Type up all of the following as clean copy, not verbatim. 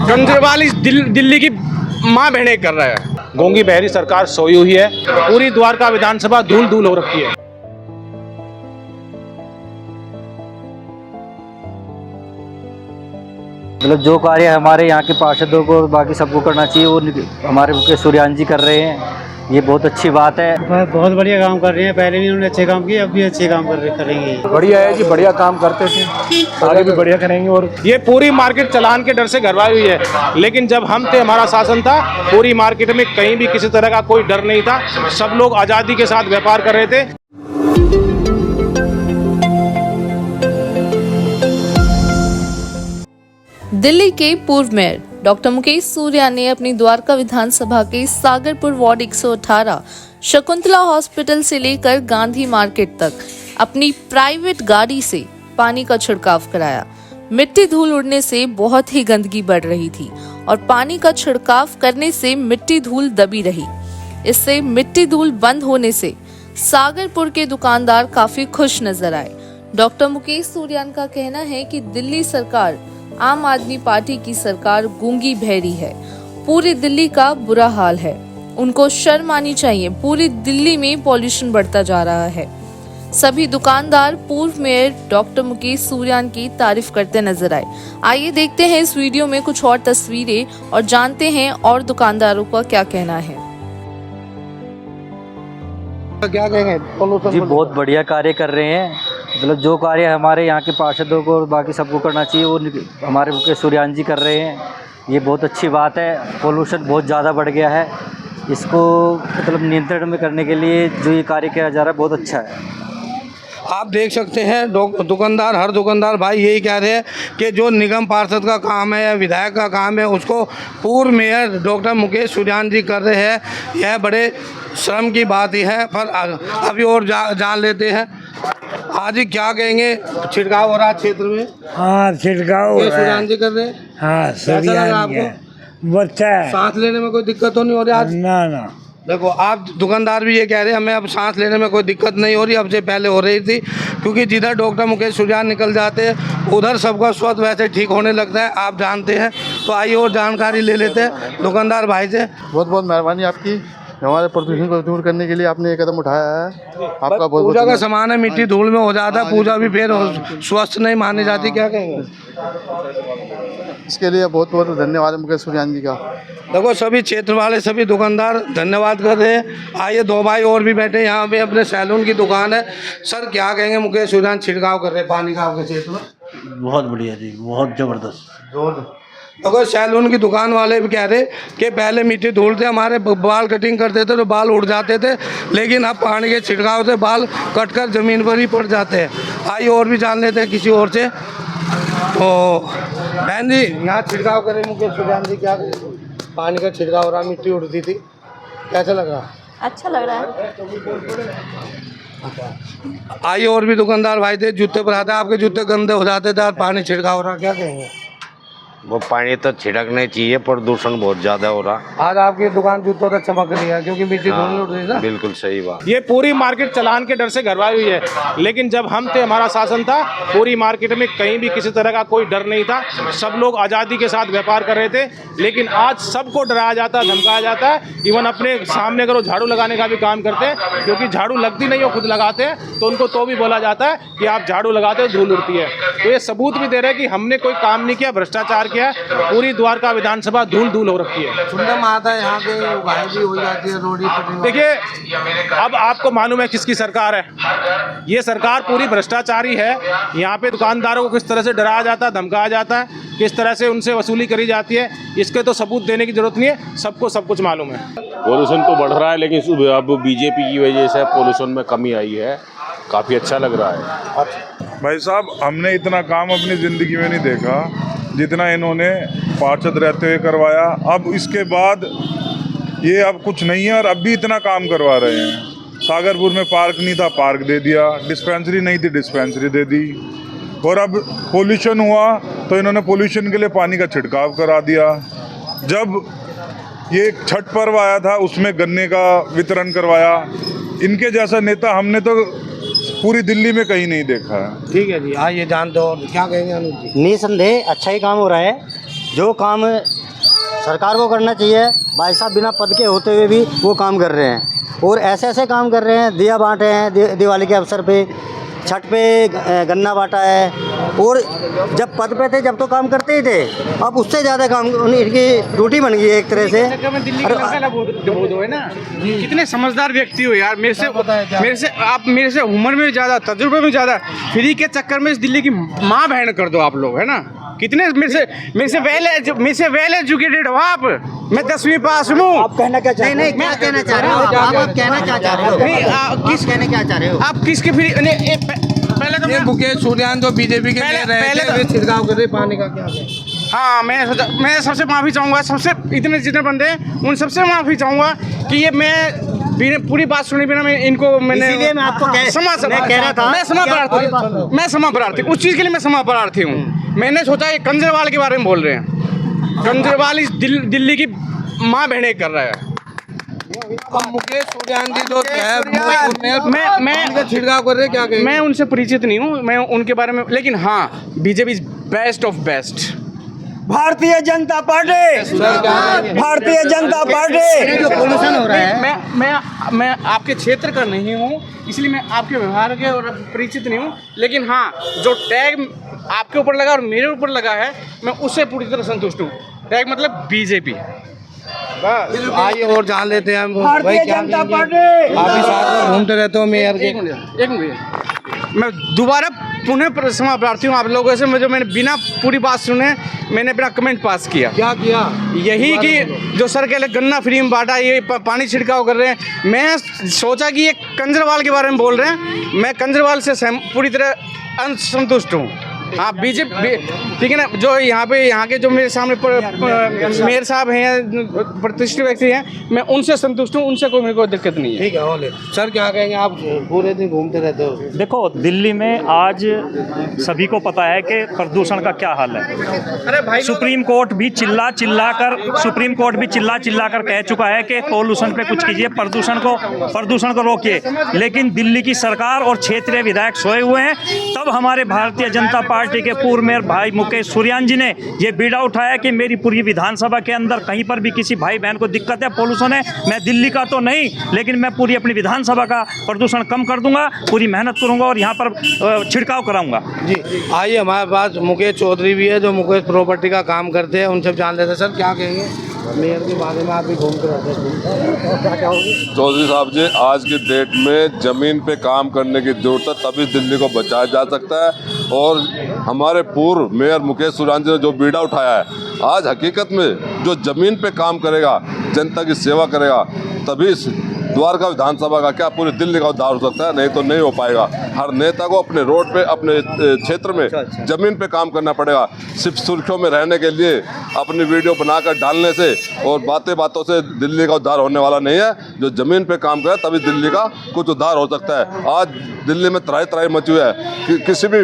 केजरीवाल दिल्ली की माँ बहने कर रहा है। गूंगी बहरी सरकार सोई हुई है। पूरी द्वारका विधानसभा धूल धूल हो रखी है। मतलब जो कार्य हमारे यहाँ के पार्षदों को और बाकी सबको करना चाहिए वो हमारे मुकेश सुरयान जी कर रहे हैं। ये बहुत अच्छी बात है। बहुत बढ़िया काम कर रहे हैं। पहले भी उन्होंने अच्छे काम किए, अब भी अच्छे काम करेंगे। बढ़िया है जी, बढ़िया काम करते थे, आगे भी बढ़िया करेंगे। और ये पूरी मार्केट चालान के डर से घरवाई हुई है, लेकिन जब हम थे, हमारा शासन था, पूरी मार्केट में कहीं भी किसी तरह का कोई डर नहीं था। सब लोग आज़ादी के साथ व्यापार कर रहे थे। दिल्ली के पूर्व मेयर डॉक्टर मुकेश सूर्या ने अपनी द्वारका विधानसभा के सागरपुर वार्ड 118 शकुंतला हॉस्पिटल से लेकर गांधी मार्केट तक अपनी प्राइवेट गाड़ी से पानी का छिड़काव कराया। मिट्टी धूल उड़ने से बहुत ही गंदगी बढ़ रही थी और पानी का छिड़काव करने से मिट्टी धूल दबी रही। इससे मिट्टी धूल बंद होने से सागरपुर के दुकानदार काफी खुश नजर आए। डॉक्टर मुकेश सूर्यान का कहना है कि दिल्ली सरकार आम आदमी पार्टी की सरकार गूंगी बहरी है। पूरी दिल्ली का बुरा हाल है, उनको शर्म आनी चाहिए। पूरी दिल्ली में पॉल्यूशन बढ़ता जा रहा है। सभी दुकानदार पूर्व मेयर डॉक्टर मुकेश सूर्यान की तारीफ करते नजर आए। आइए देखते हैं इस वीडियो में कुछ और तस्वीरें और जानते हैं और दुकानदारों का क्या कहना है। क्या कहेंगे? जी बहुत बढ़िया कार्य कर रहे हैं। मतलब जो कार्य हमारे यहाँ के पार्षदों को और बाकी सबको करना चाहिए वो हमारे मुकेश सुरयान जी कर रहे हैं। ये बहुत अच्छी बात है। पोल्यूशन बहुत ज़्यादा बढ़ गया है, इसको मतलब नियंत्रण में करने के लिए जो ये कार्य किया जा रहा है बहुत अच्छा है। आप देख सकते हैं दुकानदार, हर दुकानदार भाई यही कह रहे हैं कि जो निगम पार्षद का काम है या विधायक का काम है उसको पूर्व मेयर डॉक्टर मुकेश सूर्यान जी कर रहे हैं। यह बड़े शर्म की बात ही है। पर अभी और जान लेते हैं। आज ही क्या कहेंगे? छिड़काव हो रहा है क्षेत्र में। हाँ, छिड़काव हो रहा है। सूर्यान जी कर रहे हैं। हाँ, सूर्यान जी आपको बच्चा है। सांस लेने में कोई दिक्कत तो नहीं हो रही आज? ना। देखो, आप दुकानदार भी ये कह रहे हैं हमें अब सांस लेने में कोई दिक्कत नहीं हो रही, अब से पहले हो रही थी, क्योंकि जिधर डॉक्टर मुकेश सूर्यान निकल जाते हैं उधर सबका स्वास्थ्य वैसे ठीक होने लगता है, आप जानते हैं। तो आइए और जानकारी ले लेते हैं दुकानदार भाई से। बहुत बहुत मेहरबानी आपकी, हमारे प्रदूषण को दूर करने के लिए आपने ये कदम उठाया है। आपका बहुत पूजा का सामान है, मिट्टी धूल में हो जाता है, पूजा भी फिर स्वस्थ नहीं मानी जाती। क्या कहेंगे इसके लिए? बहुत बहुत धन्यवाद मुकेश सूर्यान जी का। देखो, सभी क्षेत्र वाले सभी दुकानदार धन्यवाद कर रहे हैं। आइए, दो भाई और भी बैठे यहाँ पे, अपने सैलून की दुकान है। सर क्या कहेंगे? मुकेश सूर्यान छिड़काव कर रहे हैं पानी का आपके क्षेत्र में। बहुत बढ़िया जी, बहुत जबरदस्त। देखो, सैलून की दुकान वाले भी कह रहे कि पहले मिट्टी धूल थे, हमारे बाल कटिंग करते थे तो बाल उड़ जाते थे, लेकिन अब पानी के छिड़काव से बाल कटकर ज़मीन पर ही पड़ जाते हैं। आइए और भी जान लेते हैं किसी और से। तो बहन जी, यहाँ छिड़काव करें मुकेश सूर्यान जी, क्या पानी का छिड़काव हो रहा, मिट्टी उड़ती थी, कैसा लग रहा? अच्छा लग रहा है। आइए और भी दुकानदार भाई थे, जूते पर आते, आपके जूते गंदे हो जाते थे और पानी छिड़काव हो रहा, क्या कहेंगे? वो पानी तो छिड़कने चाहिए, प्रदूषण बहुत ज्यादा हो रहा। आज आपकी दुकान जूतों तक चमक रही है क्योंकि मिट्टी धूल उड़ रही है। बिल्कुल सही बात। ये पूरी मार्केट चालान के डर से घरवाई हुई है, लेकिन जब हम थे, हमारा शासन था, पूरी मार्केट में कहीं भी किसी तरह का कोई डर नहीं था। सब लोग आज़ादी के साथ व्यापार कर रहे थे, लेकिन आज सबको डराया जाता है, धमकाया जाता है। इवन अपने सामने अगर वो झाड़ू लगाने का भी काम करते हैं, क्योंकि झाड़ू लगती नहीं, वो खुद लगाते हैं, तो उनको तो भी बोला जाता है कि आप झाड़ू लगाते हो, धूल उड़ती है। तो ये सबूत भी दे रहे हैं कि हमने कोई काम नहीं किया, भ्रष्टाचार किया। पूरी द्वारका विधानसभा धूल धूल हो रखी है। सुनने में आता है यहाँ पे उगाई भी हो जाती है, रोडी पटरी। देखिए, अब आपको मालूम है किसकी सरकार है। ये सरकार पूरी भ्रष्टाचारी है। यहाँ पे दुकानदारों को किस तरह से डराया जाता है, धमकाया जाता है, किस तरह से उनसे वसूली करी जाती है, इसके तो सबूत देने की जरूरत नहीं है, सबको सब कुछ मालूम है। पोल्यूशन तो बढ़ रहा है, लेकिन अब बीजेपी की वजह से पोल्यूशन में कमी आई है, काफ़ी अच्छा लग रहा है। भाई साहब, हमने इतना काम अपनी ज़िंदगी में नहीं देखा जितना इन्होंने पार्षद रहते हुए करवाया। अब इसके बाद ये अब कुछ नहीं है और अब भी इतना काम करवा रहे हैं। सागरपुर में पार्क नहीं था, पार्क दे दिया। डिस्पेंसरी नहीं थी, डिस्पेंसरी दे दी। और अब पोल्यूशन हुआ तो इन्होंने पोल्यूशन के लिए पानी का छिड़काव करा दिया। जब ये छठ पर्व आया था उसमें गन्ने का वितरण करवाया। इनके जैसा नेता हमने तो पूरी दिल्ली में कहीं नहीं देखा है। ठीक है जी, आइए जानते हो क्या कहेंगे अनुज जी। निसंदेह अच्छा ही काम हो रहा है। जो काम सरकार को करना चाहिए, भाई साहब बिना पद के होते हुए भी वो काम कर रहे हैं और ऐसे ऐसे काम कर रहे हैं। दिया बांटे हैं दिवाली के अवसर पे, छठ पे गन्ना बांटा है, और जब पद पे थे जब तो काम करते ही थे, अब उससे ज़्यादा काम इनकी ड्यूटी बन गई है एक तरह से। कितने समझदार व्यक्ति हो यार, मेरे से उम्र में ज़्यादा, तजुर्बे में ज़्यादा, फ्री के चक्कर में इस दिल्ली की माँ बहन कर दो आप लोग, है ना। कितने मेरे से वेल एजुकेटेड हो आप। मैं 10वीं पास हूँ। आप कहना क्या चाह रहे हो? क्या कहना चाह रहे हो? आप कहना क्या चाह रहे हो? नहीं, किस कहने क्या चाह रहे हो आप? किसके फ्री? पहले तो मुकेश सूर्यान जो बीजेपी के पहले छिड़काव कर रहे पानी का क्या है? हाँ, मैं सबसे माफ़ी चाहूँगा, सबसे इतने जितने बंदे हैं उन सबसे माफ़ी चाहूँगा कि ये मैं पूरी बात सुनी बिना मैं आपको मैं क्षमा प्रार्थी उस चीज़ के लिए मैं क्षमा प्रार्थी हूँ। मैंने सोचा ये कंजरवाल के बारे में बोल रहे हैं। कंजरवाल इस दिल्ली की माँ बहने कर रहा है। मुकेश सूर्यान जी जो मैं छिड़काव कर रहे क्या कहेंगे? मैं उनसे परिचित नहीं हूँ, मैं उनके बारे में, लेकिन हाँ, BJP is best of best. Bharatiya Janata party, Bharatiya Janata party. जो पोल्यूशन हो रहा है, मैं आपके क्षेत्र का नहीं हूँ, इसलिए मैं आपके व्यवहार के और परिचित नहीं हूँ, लेकिन हाँ, जो टैग आपके ऊपर लगा और मेरे ऊपर लगा है, मैं उससे पूरी तरह संतुष्ट हूँ। टैग मतलब बीजेपी। आइए और जान लेते हैं हम। भारतीय जनता पार्टी। आप भी साथ में घूमते रहते हो मेयर के। एक मिनट, मैं दोबारा पुनः क्षमा प्रार्थी हूँ आप लोगों से। मैंने बिना पूरी बात सुने मैंने अपना कमेंट पास किया। क्या किया? यही कि जो सर कह गन्ना फ्री में बांटा, ये पानी छिड़काव कर रहे हैं। मैं सोचा कि ये कंजरवाल के बारे में बोल रहे हैं। मैं कंजरवाल से पूरी तरह असंतुष्ट हूँ। हाँ, बीजेपी ठीक है ना। जो यहाँ के जो मेरे सामने मेयर साहब हैं, प्रतिष्ठित व्यक्ति हैं, मैं उनसे संतुष्ट हूँ, उनसे मेरे को दिक्कत नहीं है। ठीक है। सर क्या कहेंगे? आप पूरे दिन घूमते रहते हो। देखो, दिल्ली में आज सभी को पता है कि प्रदूषण का क्या हाल है। सुप्रीम कोर्ट भी चिल्ला कर कह चुका है कि पॉल्यूशन पे कुछ कीजिए, प्रदूषण को रोकिए। लेकिन दिल्ली की सरकार और क्षेत्रीय विधायक सोए हुए हैं। तब हमारे भारतीय जनता पार्टी के पूर्व मेयर भाई मुकेश सूर्यान जी ने ये बीड़ा उठाया कि मेरी पूरी विधानसभा के अंदर कहीं पर भी किसी भाई बहन को दिक्कत है, पोल्यूशन है, मैं दिल्ली का तो नहीं, लेकिन मैं पूरी अपनी विधानसभा का प्रदूषण कम कर दूंगा, पूरी मेहनत करूंगा और यहाँ पर छिड़काव कराऊंगा। जी, आइए हमारे पास मुकेश चौधरी भी है जो मुकेश प्रॉपर्टी का काम करते हैं, उनसे जान लेते हैं। सर क्या कहेंगे मेयर के बारे में? आप भी घूमते रहते हैं, क्या कहोगे? चौधरी साहब जी, आज की डेट में ज़मीन पे काम करने की जरूरत है, तभी दिल्ली को बचाया जा सकता है। और हमारे पूर्व मेयर मुकेश सूर्यान जी ने जो बीड़ा उठाया है, आज हकीकत में जो ज़मीन पे काम करेगा, जनता की सेवा करेगा, तभी द्वारका विधानसभा का क्या पूरी दिल्ली का उद्धार हो सकता है, नहीं तो नहीं हो पाएगा। हर नेता को अपने रोड पे, अपने क्षेत्र में ज़मीन पे काम करना पड़ेगा। सिर्फ सुर्खियों में रहने के लिए अपनी वीडियो बनाकर डालने से और बातों से दिल्ली का उद्धार होने वाला नहीं है। जो ज़मीन पे काम करे तभी दिल्ली का कुछ उद्धार हो सकता है। आज दिल्ली में तराई मची हुई है, किसी भी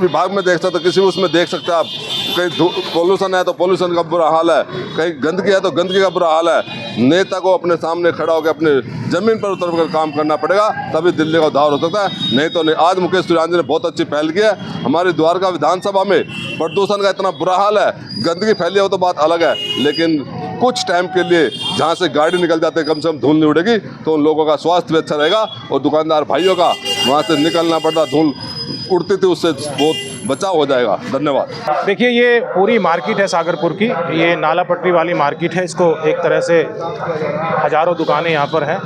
विभाग में देख सकते, किसी उसमें देख सकते हैं आप। कहीं पोल्यूशन है तो पोल्यूशन का बुरा हाल है, कहीं गंदगी है तो गंदगी का बुरा हाल है। नेता को अपने सामने खड़ा होकर अपने ज़मीन पर उतर कर काम करना पड़ेगा, तभी दिल्ली का उद्धार हो सकता है, नहीं तो नहीं। आज मुकेश सूर्यान जी ने बहुत अच्छी पहल की है। हमारी द्वारका विधानसभा में प्रदूषण का इतना बुरा हाल है, गंदगी फैली हो तो बात अलग है, लेकिन कुछ टाइम के लिए जहाँ से गाड़ी निकल जाते कम से कम धूल नहीं उड़ेगी, तो उन लोगों का स्वास्थ्य भी अच्छा रहेगा और दुकानदार भाइयों का वहाँ से निकलना पड़ता धूल उड़ती थी, उससे बहुत बचाव हो जाएगा। धन्यवाद। देखिए, ये पूरी मार्केट है सागरपुर की, ये नाला पट्टी वाली मार्केट है। इसको एक तरह से हज़ारों दुकानें यहाँ पर हैं।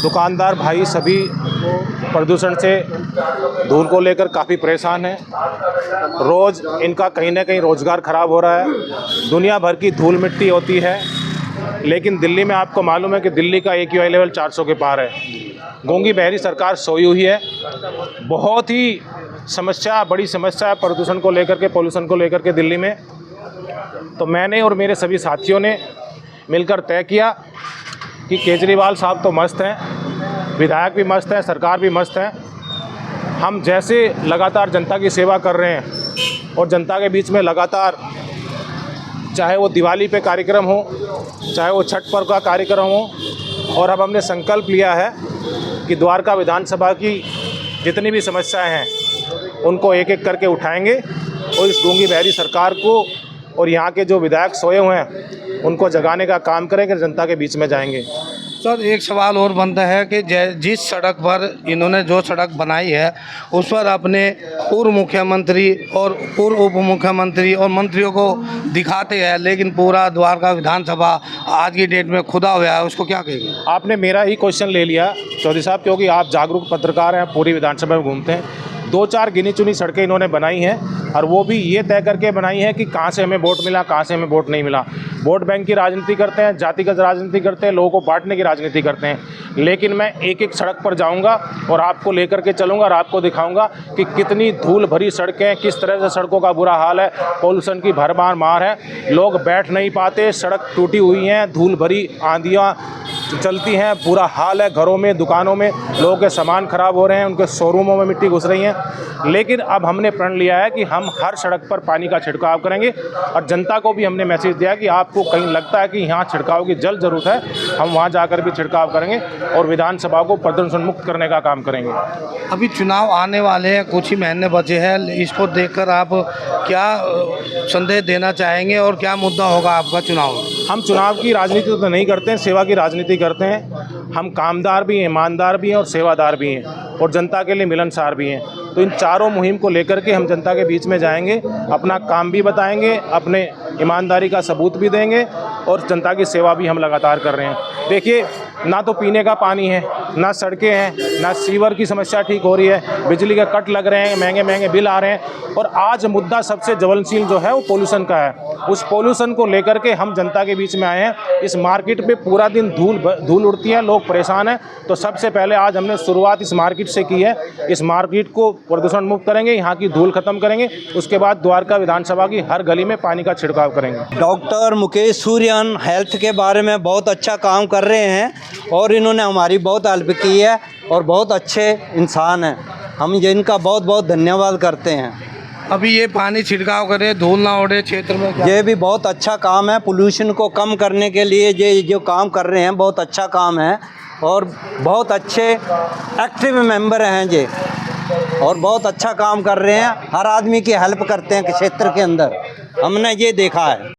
दुकानदार भाई सभी प्रदूषण से, धूल को लेकर काफ़ी परेशान हैं। रोज़ इनका कहीं ना कहीं रोज़गार ख़राब हो रहा है। दुनिया भर की धूल मिट्टी होती है, लेकिन दिल्ली में आपको मालूम है कि दिल्ली का AQI लेवल 400 के पार है। गूंगी बहरी सरकार सोई हुई है। बहुत ही बड़ी समस्या है प्रदूषण को लेकर के, पोल्यूशन को लेकर के दिल्ली में। तो मैंने और मेरे सभी साथियों ने मिलकर तय किया कि केजरीवाल साहब तो मस्त हैं, विधायक भी मस्त हैं, सरकार भी मस्त है। हम जैसे लगातार जनता की सेवा कर रहे हैं और जनता के बीच में लगातार, चाहे वो दिवाली पे कार्यक्रम हो, चाहे वो छठ पर्व का कार्यक्रम हो, और अब हमने संकल्प लिया है कि द्वारका विधानसभा की जितनी भी समस्याएं हैं उनको एक एक करके उठाएंगे और इस गूंगी बहरी सरकार को और यहाँ के जो विधायक सोए हुए हैं उनको जगाने का काम करेंगे, जनता के बीच में जाएंगे। सर एक सवाल और बनता है कि जिस सड़क पर इन्होंने जो सड़क बनाई है उस पर अपने पूर्व मुख्यमंत्री और पूर्व उप मुख्यमंत्री और मंत्रियों को दिखाते हैं, लेकिन पूरा द्वारका विधानसभा आज की डेट में खुदा हुआ है, उसको क्या कहेंगे? आपने मेरा ही क्वेश्चन ले लिया चौधरी साहब, क्योंकि आप जागरूक पत्रकार हैं, पूरी विधानसभा में घूमते हैं। 2-4 गिनी चुनी सड़कें इन्होंने बनाई हैं और वो भी ये तय करके बनाई हैं कि कहाँ से हमें वोट मिला, कहाँ से हमें वोट नहीं मिला। वोट बैंक की राजनीति करते हैं, जातिगत राजनीति करते हैं, लोगों को बांटने की राजनीति करते हैं। लेकिन मैं एक एक सड़क पर जाऊंगा और आपको लेकर के चलूंगा और आपको दिखाऊंगा कि कितनी धूल भरी सड़कें, किस तरह से सड़कों का बुरा हाल है, पॉल्यूशन की भरमार मार है, लोग बैठ नहीं पाते, सड़क टूटी हुई हैं, धूल भरी आंधियाँ चलती हैं, बुरा हाल है, घरों में, दुकानों में लोगों के सामान खराब हो रहे हैं, उनके शोरूमों में मिट्टी घुस रही है। लेकिन अब हमने प्रण लिया है कि हम हर सड़क पर पानी का छिड़काव करेंगे और जनता को भी हमने मैसेज दिया कि आपको कहीं लगता है कि यहाँ छिड़काव की जल्द ज़रूरत है, हम वहाँ जाकर भी छिड़काव करेंगे और विधानसभा को प्रदूषण मुक्त करने का काम करेंगे। अभी चुनाव आने वाले हैं, कुछ ही महीने बचे हैं, इसको देखकर आप क्या संदेश देना चाहेंगे और क्या मुद्दा होगा आपका चुनाव में? हम चुनाव की राजनीति तो नहीं करते हैं, सेवा की राजनीति करते हैं। हम कामदार भी हैं, ईमानदार भी हैं और सेवादार भी हैं और जनता के लिए मिलनसार भी हैं। तो इन चारों मुहिम को लेकर के हम जनता के बीच में जाएंगे, अपना काम भी बताएंगे, अपने ईमानदारी का सबूत भी देंगे और जनता की सेवा भी हम लगातार कर रहे हैं। देखिए, ना तो पीने का पानी है, ना सड़कें हैं, ना सीवर की समस्या ठीक हो रही है, बिजली के कट लग रहे हैं, महंगे महंगे बिल आ रहे हैं और आज मुद्दा सबसे ज्वलनशील जो है वो पोल्यूशन का है। उस पोल्यूशन को लेकर के हम जनता के बीच में आए हैं। इस मार्केट पे पूरा दिन धूल उड़ती है, लोग परेशान हैं। तो सबसे पहले आज हमने शुरुआत इस मार्केट से की है। इस मार्केट को प्रदूषण मुक्त करेंगे, यहाँ की धूल खत्म करेंगे, उसके बाद द्वारका विधानसभा की हर गली में पानी का छिड़काव करेंगे। डॉक्टर मुकेश सूर्यान हेल्थ के बारे में बहुत अच्छा काम कर रहे हैं और इन्होंने हमारी बहुत हेल्प की है और बहुत अच्छे इंसान हैं। हम इनका बहुत बहुत धन्यवाद करते हैं। अभी ये पानी छिड़काव करे, धूल ना उड़े क्षेत्र में, क्या? ये भी बहुत अच्छा काम है। पोल्यूशन को कम करने के लिए ये जो काम कर रहे हैं बहुत अच्छा काम है और बहुत अच्छे एक्टिव मेंबर हैं ये और बहुत अच्छा काम कर रहे हैं। हर आदमी की हेल्प करते हैं क्षेत्र के अंदर, हमने ये देखा है।